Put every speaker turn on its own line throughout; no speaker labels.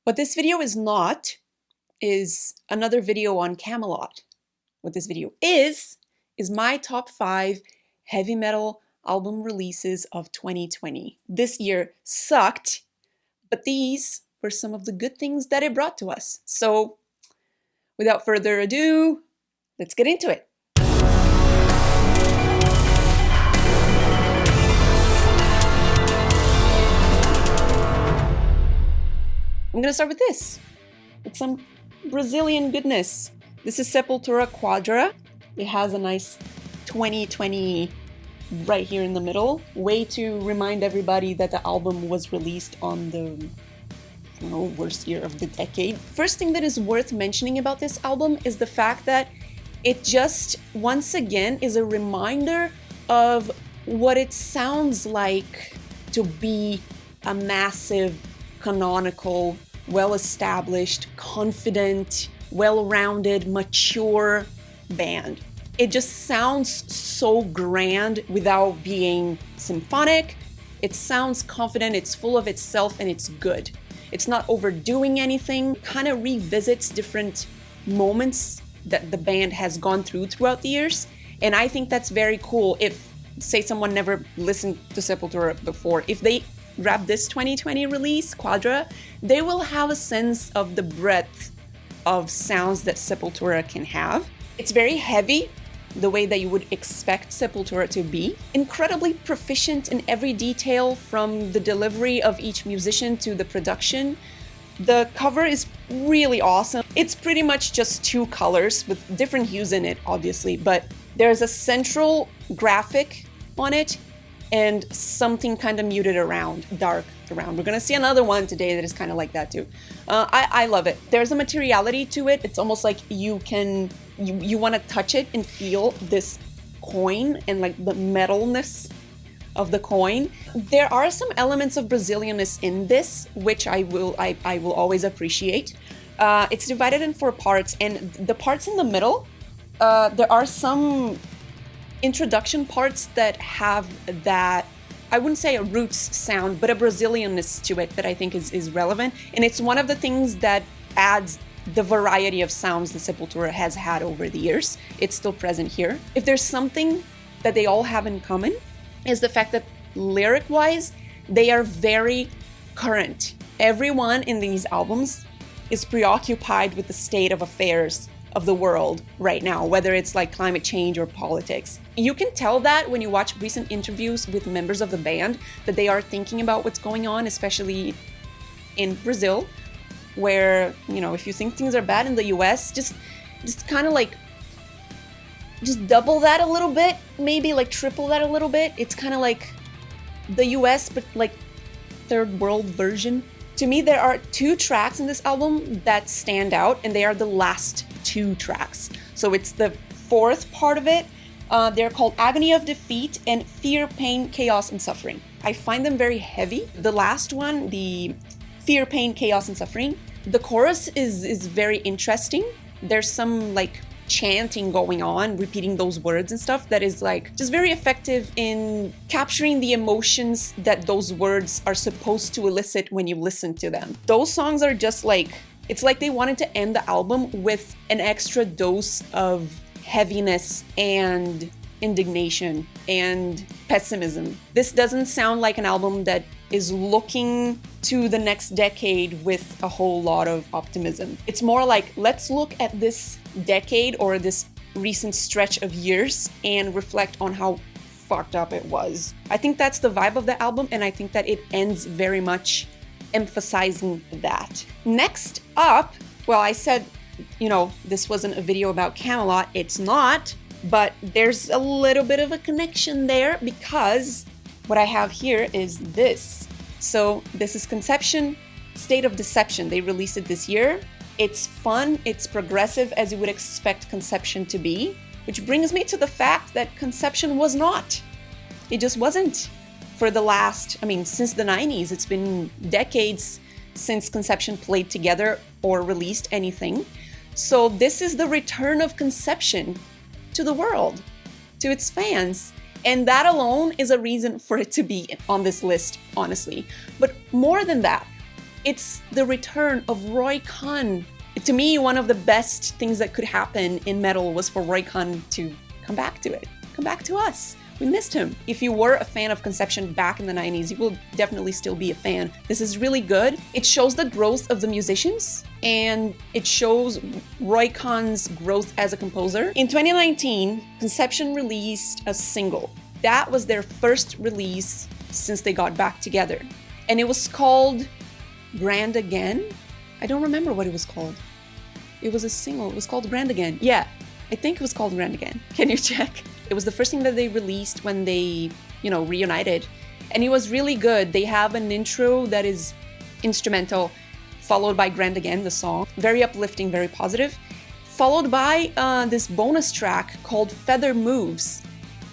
What this video is not is another video on Camelot. What this video is my top 5 heavy metal album releases of 2020. This year sucked, but these were some of the good things that it brought to us. So without further ado, let's get into it. I'm gonna start with this, with some Brazilian goodness. This is Sepultura Quadra. It has a nice 2020 right here in the middle. Way to remind everybody that the album was released on the worst year of the decade. First thing that is worth mentioning about this album is the fact that it just, once again, is a reminder of what it sounds like to be a massive, canonical, well-established, confident, well-rounded, mature band. It just sounds so grand without being symphonic. It sounds confident, it's full of itself, and it's good. It's not overdoing anything, kind of revisits different moments that the band has gone through throughout the years. And I think that's very cool. If, say, someone never listened to Sepultura before, if they grab this 2020 release, Quadra, they will have a sense of the breadth of sounds that Sepultura can have. It's very heavy, the way that you would expect Sepultura to be. Incredibly proficient in every detail, from the delivery of each musician to the production. The cover is really awesome. It's pretty much just 2 colors with different hues in it, obviously, but there's a central graphic on it and something kind of muted around, dark around. We're gonna see another one today that is kind of like that too. I love it. There's a materiality to it. It's almost like you want to touch it and feel this coin and like the metalness of the coin. There are some elements of Brazilianness in this, which I will always appreciate. It's divided in 4 parts, and the parts in the middle, there are some introduction parts that have that, I wouldn't say a roots sound, but a Brazilianness to it that I think is relevant. And it's one of the things that adds the variety of sounds that Sepultura has had over the years. It's still present here. If there's something that they all have in common, is the fact that lyric-wise, they are very current. Everyone in these albums is preoccupied with the state of affairs of the world right now, whether it's like climate change or politics. You can tell that when you watch recent interviews with members of the band, that they are thinking about what's going on, especially in Brazil, where, if you think things are bad in the US, just kind of like, just double that a little bit, maybe like triple that a little bit. It's kind of like the US, but like third world version. To me, there are 2 tracks in this album that stand out, and they are the last 2 tracks. So it's the 4th part of it. They're called Agony of Defeat and Fear, Pain, Chaos, and Suffering. I find them very heavy. The last one, the Fear, Pain, Chaos, and Suffering, the chorus is very interesting. There's some like chanting going on, repeating those words and stuff that is like just very effective in capturing the emotions that those words are supposed to elicit when you listen to them. Those songs are just like, it's like they wanted to end the album with an extra dose of heaviness and indignation and pessimism. This doesn't sound like an album that is looking to the next decade with a whole lot of optimism. It's more like, let's look at this decade or this recent stretch of years and reflect on how fucked up it was. I think that's the vibe of the album, and I think that it ends very much emphasizing that. Next up, well, I said, this wasn't a video about Camelot. It's not, but there's a little bit of a connection there, because what I have here is this. So this is Conception, State of Deception. They released it this year. It's fun, it's progressive, as you would expect Conception to be, which brings me to the fact that Conception was not. It just wasn't. For the last, since the 90s, it's been decades since Conception played together or released anything. So this is the return of Conception to the world, to its fans. And that alone is a reason for it to be on this list, honestly. But more than that, It's the return of Roy Khan. To me, one of the best things that could happen in metal was for Roy Khan to come back to it, come back to us. We missed him. If you were a fan of Conception back in the 90s, you will definitely still be a fan. This is really good. It shows the growth of the musicians, and it shows Roy Khan's growth as a composer. In 2019, Conception released a single. That was their first release since they got back together. And it was called Grand Again. I don't remember what it was called. It was a single. It was called Grand Again. Yeah, I think it was called Grand Again. Can you check? It was the first thing that they released when they, reunited. And it was really good. They have an intro that is instrumental, followed by Grand Again, the song. Very uplifting, very positive. Followed by this bonus track called Feather Moves.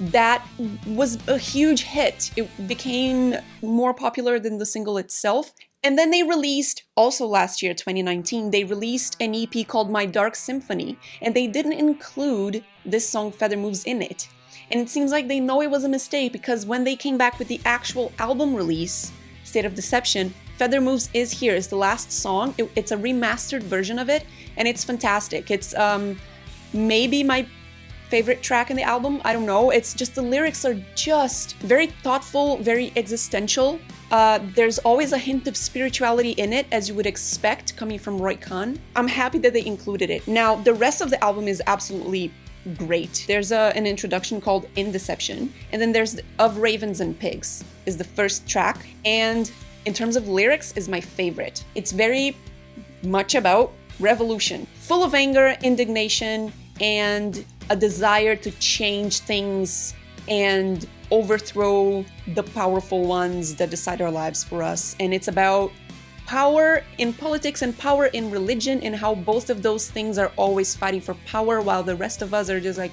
That was a huge hit. It became more popular than the single itself. And then they released, also last year, 2019, they released an EP called My Dark Symphony, and they didn't include this song Feather Moves in it. And it seems like they know it was a mistake, because when they came back with the actual album release, State of Deception, Feather Moves is here. It's the last song. It's a remastered version of it, and it's fantastic. It's maybe my favorite track in the album. I don't know. It's just the lyrics are just very thoughtful, very existential. There's always a hint of spirituality in it, as you would expect coming from Roy Khan. I'm happy that they included it. Now, the rest of the album is absolutely great. There's an introduction called In Deception, and then there's Of Ravens and Pigs is the first track, and in terms of lyrics is my favorite. It's very much about revolution, full of anger, indignation, and a desire to change things and overthrow the powerful ones that decide our lives for us. And it's about power in politics and power in religion, and how both of those things are always fighting for power, while the rest of us are just like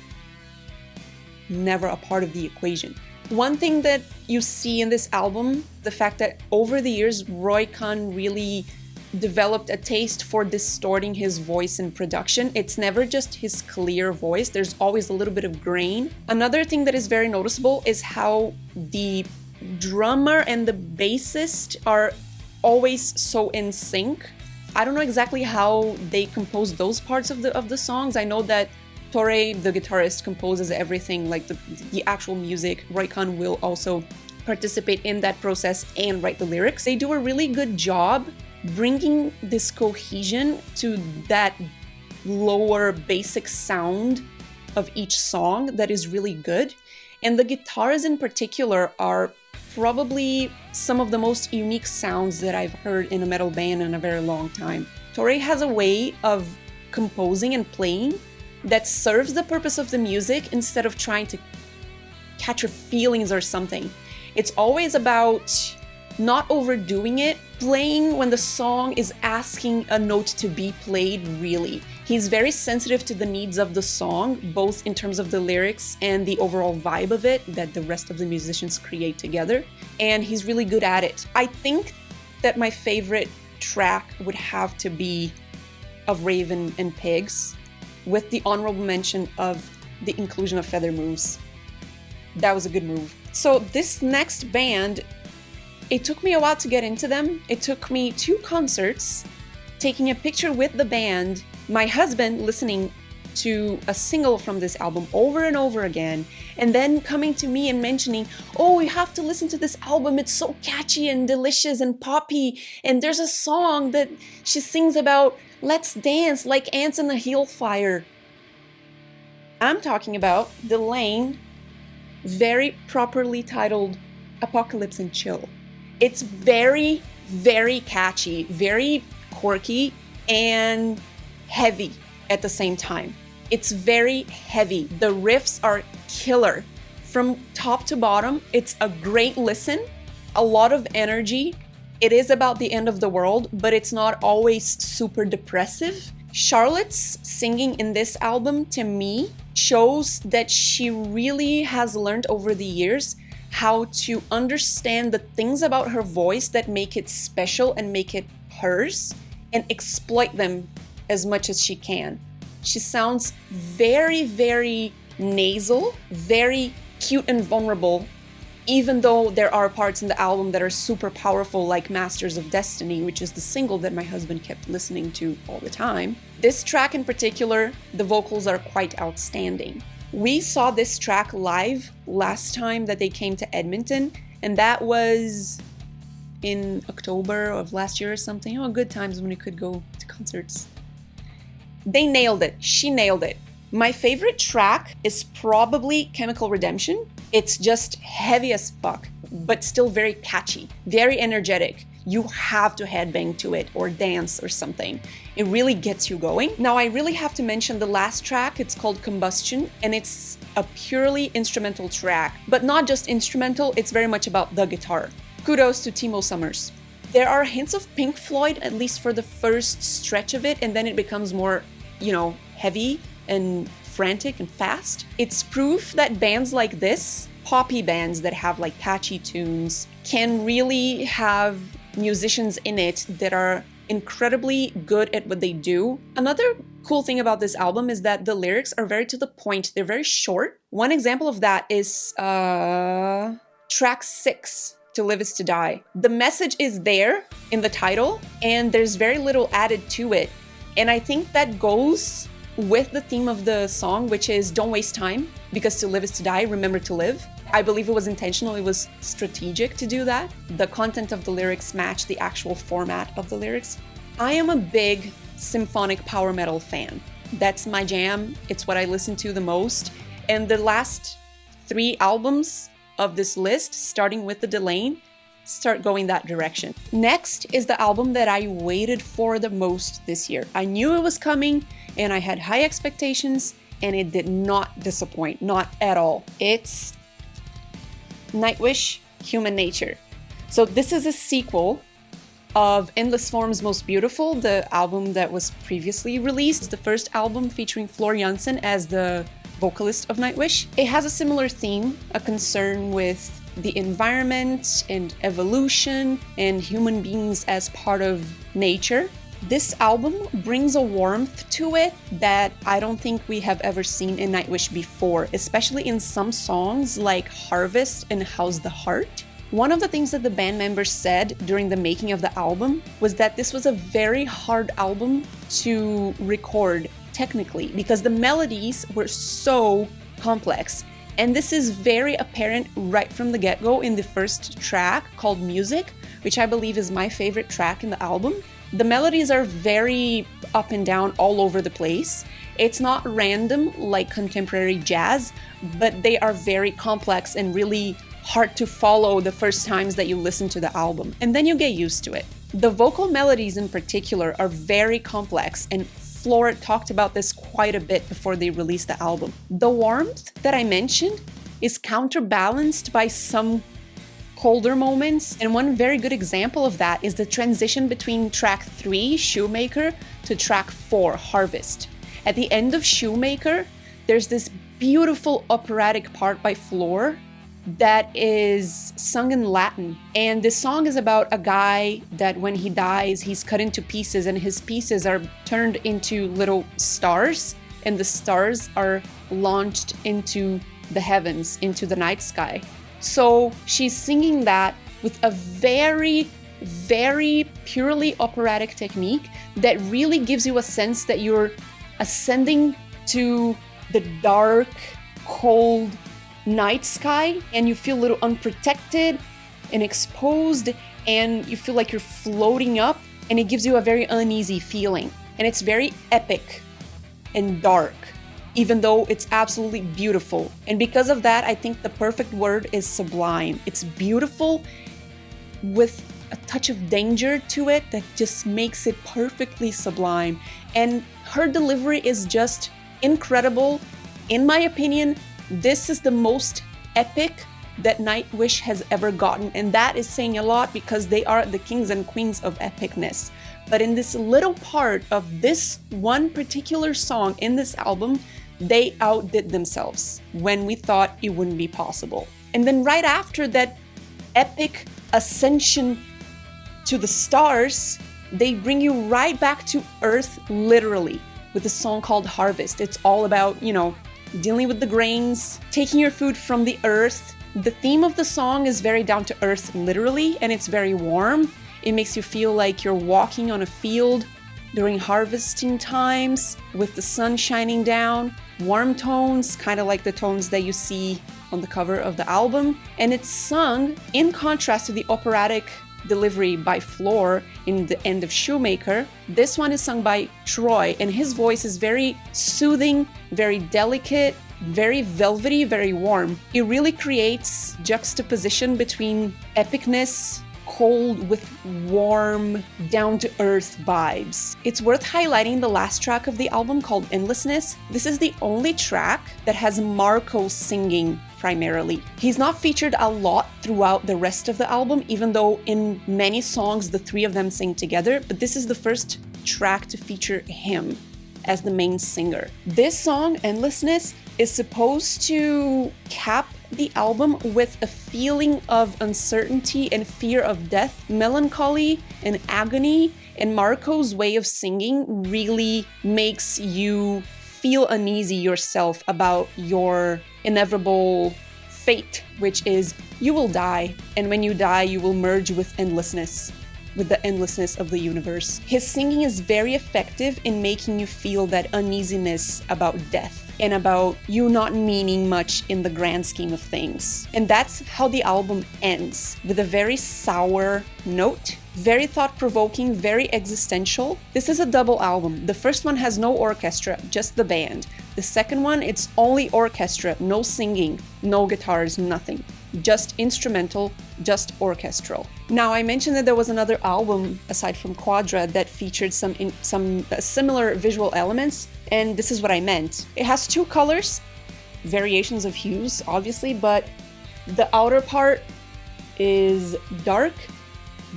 never a part of the equation. One thing that you see in this album, the fact that over the years, Roy Khan really developed a taste for distorting his voice in production. It's never just his clear voice. There's always a little bit of grain. Another thing that is very noticeable is how the drummer and the bassist are always so in sync. I don't know exactly how they compose those parts of the songs. I know that Torre, the guitarist, composes everything, like the actual music. Roy Khan will also participate in that process and write the lyrics. They do a really good job bringing this cohesion to that lower basic sound of each song that is really good. And the guitars in particular are probably some of the most unique sounds that I've heard in a metal band in a very long time. Torre has a way of composing and playing that serves the purpose of the music instead of trying to catch your feelings or something. It's always about not overdoing it, playing when the song is asking a note to be played, really. He's very sensitive to the needs of the song, both in terms of the lyrics and the overall vibe of it that the rest of the musicians create together, and he's really good at it. I think that my favorite track would have to be Of Raven and Pigs, with the honorable mention of the inclusion of Feather Moves. That was a good move. So this next band, it took me a while to get into them. It took me 2 concerts, taking a picture with the band, my husband listening to a single from this album over and over again, and then coming to me and mentioning, oh, you have to listen to this album, it's so catchy and delicious and poppy, and there's a song that she sings about, let's dance like ants in a hill fire. I'm talking about Delain, very properly titled Apocalypse and Chill. It's very, very catchy, very quirky, and heavy at the same time. It's very heavy. The riffs are killer. From top to bottom, it's a great listen, a lot of energy. It is about the end of the world, but it's not always super depressive. Charlotte's singing in this album, to me, shows that she really has learned over the years how to understand the things about her voice that make it special and make it hers, and exploit them as much as she can. She sounds very, very nasal, very cute and vulnerable even though there are parts in the album that are super powerful, like Masters of Destiny, which is the single that my husband kept listening to all the time. This track in particular, the vocals are quite outstanding. We saw this track live last time that they came to Edmonton, and that was in October of last year or something. Oh, good times when we could go to concerts. They nailed it. She nailed it. My favorite track is probably Chemical Redemption. It's just heavy as fuck, but still very catchy, very energetic. You have to headbang to it or dance or something. It really gets you going. Now, I really have to mention the last track. It's called Combustion, and it's a purely instrumental track, but not just instrumental, it's very much about the guitar. Kudos to Timo Summers. There are hints of Pink Floyd, at least for the first stretch of it, and then it becomes more, heavy and frantic and fast. It's proof that bands like this, poppy bands that have like catchy tunes, can really have musicians in it that are incredibly good at what they do. Another cool thing about this album is that the lyrics are very to the point. They're very short. One example of that is track 6, To Live Is To Die. The message is there in the title, and there's very little added to it. And I think that goes with the theme of the song, which is don't waste time, because to live is to die, remember to live. I believe it was intentional, it was strategic to do that. The content of the lyrics matched the actual format of the lyrics. I am a big symphonic power metal fan. That's my jam, it's what I listen to the most. And the last 3 albums of this list, starting with the Delain, start going that direction. Next is the album that I waited for the most this year. I knew it was coming, and I had high expectations, and it did not disappoint, not at all. It's Nightwish, Human Nature. So this is a sequel of Endless Form's Most Beautiful, the album that was previously released. It's the first album featuring Floor Jansen as the vocalist of Nightwish. It has a similar theme, a concern with the environment and evolution and human beings as part of nature. This album brings a warmth to it that I don't think we have ever seen in Nightwish before, especially in some songs like Harvest and How's the Heart. One of the things that the band members said during the making of the album was that this was a very hard album to record technically because the melodies were so complex. And this is very apparent right from the get-go in the first track called Music, which I believe is my favorite track in the album. The melodies are very up and down all over the place. It's not random like contemporary jazz, but they are very complex and really hard to follow the first times that you listen to the album. And then you get used to it. The vocal melodies in particular are very complex, and Floor talked about this quite a bit before they released the album. The warmth that I mentioned is counterbalanced by some colder moments, and one very good example of that is the transition between track 3, Shoemaker, to track 4, Harvest. At the end of Shoemaker, there's this beautiful operatic part by Floor that is sung in Latin. And this song is about a guy that when he dies, he's cut into pieces, and his pieces are turned into little stars, and the stars are launched into the heavens, into the night sky. So she's singing that with a very, very purely operatic technique that really gives you a sense that you're ascending to the dark, cold night sky, and you feel a little unprotected and exposed, and you feel like you're floating up, and it gives you a very uneasy feeling. And it's very epic and dark, even though it's absolutely beautiful. And because of that, I think the perfect word is sublime. It's beautiful with a touch of danger to it that just makes it perfectly sublime. And her delivery is just incredible. In my opinion, this is the most epic that Nightwish has ever gotten, and that is saying a lot because they are the kings and queens of epicness. But in this little part of this one particular song in this album, they outdid themselves when we thought it wouldn't be possible. And then right after that epic ascension to the stars, they bring you right back to Earth, literally, with a song called Harvest. It's all about, dealing with the grains, taking your food from the earth, The theme of the song is very down to earth, literally, and it's very warm. It makes you feel like you're walking on a field during harvesting times with the sun shining down. Warm tones, kind of like the tones that you see on the cover of the album. And it's sung in contrast to the operatic delivery by Floor in the end of Shoemaker. This one is sung by Troy, and his voice is very soothing, very delicate, very velvety, very warm. It really creates juxtaposition between epicness, cold with warm, down-to-earth vibes. It's worth highlighting the last track of the album called Endlessness. This is the only track that has Marco singing primarily. He's not featured a lot throughout the rest of the album, even though in many songs the three of them sing together, but this is the first track to feature him as the main singer. This song, Endlessness, is supposed to cap the album with a feeling of uncertainty and fear of death, melancholy and agony, and Marco's way of singing really makes you feel uneasy yourself about your inevitable fate, which is you will die, and when you die you will merge with endlessness, with the endlessness of the universe. His singing is very effective in making you feel that uneasiness about death and about you not meaning much in the grand scheme of things. And that's how the album ends, with a very sour note, very thought-provoking, very existential. This is a double album. The first one has no orchestra, just the band. The second one, it's only orchestra, no singing, no guitars, nothing. Just instrumental, just orchestral. Now, I mentioned that there was another album aside from Quadra that featured some similar visual elements, and this is what I meant. It has two colors, variations of hues, obviously, but the outer part is dark.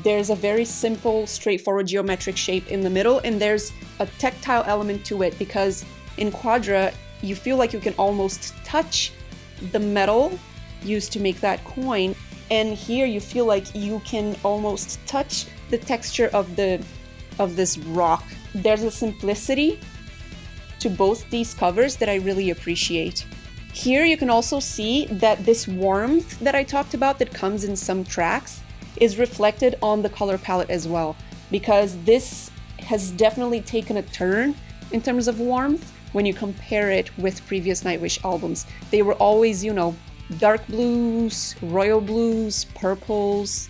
There's a very simple, straightforward geometric shape in the middle, and there's a tactile element to it because in Quadra, you feel like you can almost touch the metal used to make that coin, and here you feel like you can almost touch the texture of this rock. There's a simplicity to both these covers that I really appreciate. Here you can also see that this warmth that I talked about that comes in some tracks is reflected on the color palette as well, because this has definitely taken a turn in terms of warmth when you compare it with previous Nightwish albums. They were always, dark blues, royal blues, purples.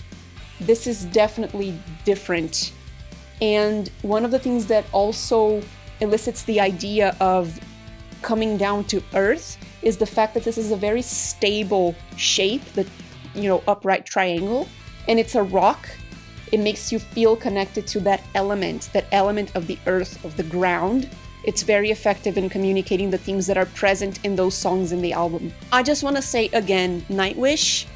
This is definitely different. And one of the things that also elicits the idea of coming down to earth is the fact that this is a very stable shape, the upright triangle, and it's a rock. It makes you feel connected to that element of the earth, of the ground. It's very effective in communicating the themes that are present in those songs in the album. I just want to say again, Nightwish,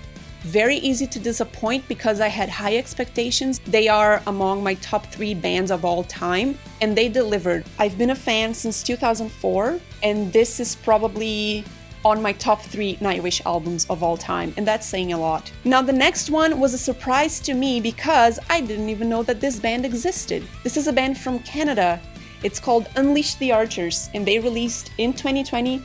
very easy to disappoint because I had high expectations. They are among my top 3 bands of all time, and they delivered. I've been a fan since 2004, and this is probably on my top 3 Nightwish albums of all time, and that's saying a lot. Now, the next one was a surprise to me because I didn't even know that this band existed. This is a band from Canada. It's called Unleash the Archers, and they released in 2020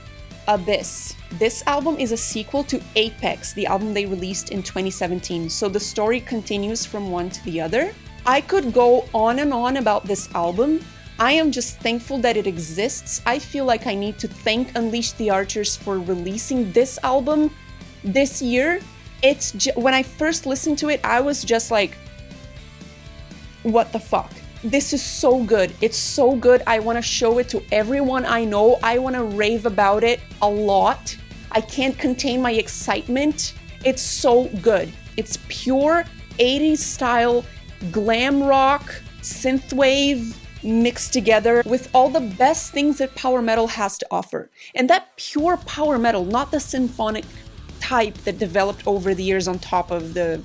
Abyss. This album is a sequel to Apex, the album they released in 2017, so the story continues from one to the other. I could go on and on about this album. I am just thankful that it exists. I feel like I need to thank Unleash the Archers for releasing this album this year. When I first listened to it, I was just like, what the fuck? This is so good. It's so good. I want to show it to everyone I know. I want to rave about it a lot. I can't contain my excitement. It's so good. It's pure 80s style glam rock, synthwave mixed together with all the best things that power metal has to offer. And that pure power metal, not the symphonic type that developed over the years on top of the,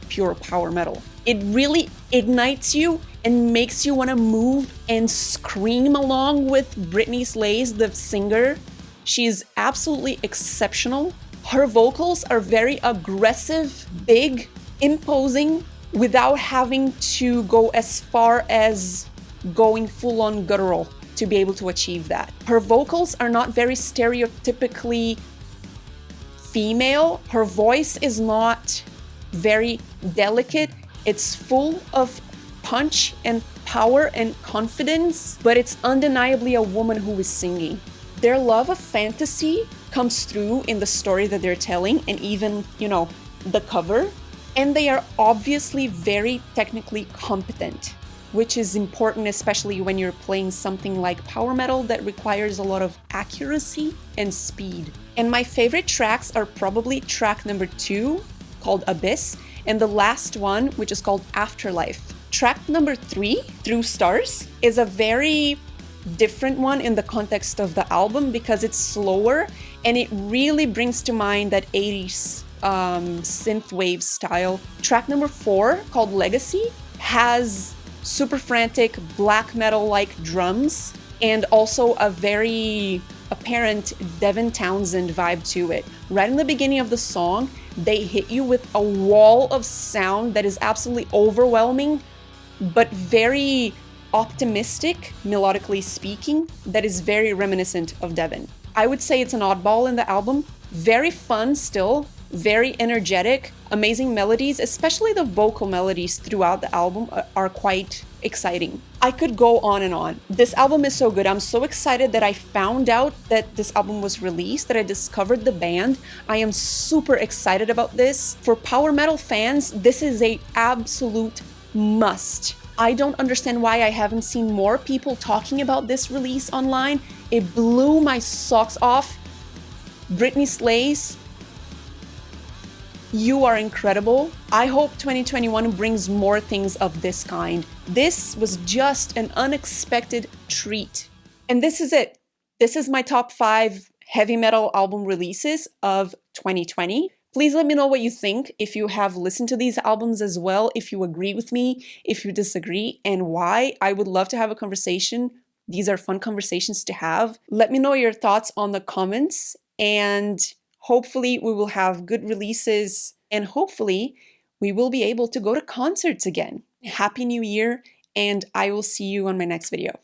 pure power metal. It really ignites you and makes you want to move and scream along with Brittany Slays, the singer. She's absolutely exceptional. Her vocals are very aggressive, big, imposing, without having to go as far as going full-on guttural to be able to achieve that. Her vocals are not very stereotypically female. Her voice is not very delicate. It's full of punch and power and confidence, but it's undeniably a woman who is singing. Their love of fantasy comes through in the story that they're telling, and even, you know, the cover. And they are obviously very technically competent, which is important, especially when you're playing something like power metal that requires a lot of accuracy and speed. And my favorite tracks are probably track number 2, called Abyss, and the last one, which is called Afterlife. Track number 3, Through Stars, is a very different one in the context of the album because it's slower and it really brings to mind that 80s synthwave style. Track number 4, called Legacy, has super frantic black metal-like drums and also a very apparent Devin Townsend vibe to it. Right in the beginning of the song, they hit you with a wall of sound that is absolutely overwhelming, but very optimistic, melodically speaking, that is very reminiscent of Devin. I would say it's an oddball in the album. Very fun still, very energetic, amazing melodies, especially the vocal melodies throughout the album are quite exciting. I could go on and on. This album is so good. I'm so excited that I found out that this album was released, that I discovered the band. I am super excited about this. For power metal fans, this is an absolute must. I don't understand why I haven't seen more people talking about this release online. It blew my socks off. Britney slays. You are incredible. I hope 2021 brings more things of this kind. This was just an unexpected treat. And this is it. This is my top 5 heavy metal album releases of 2020. Please let me know what you think, if you have listened to these albums as well, if you agree with me, if you disagree, and why. I would love to have a conversation. These are fun conversations to have. Let me know your thoughts on the comments, and hopefully we will have good releases, and hopefully we will be able to go to concerts again. Happy New Year, and I will see you on my next video.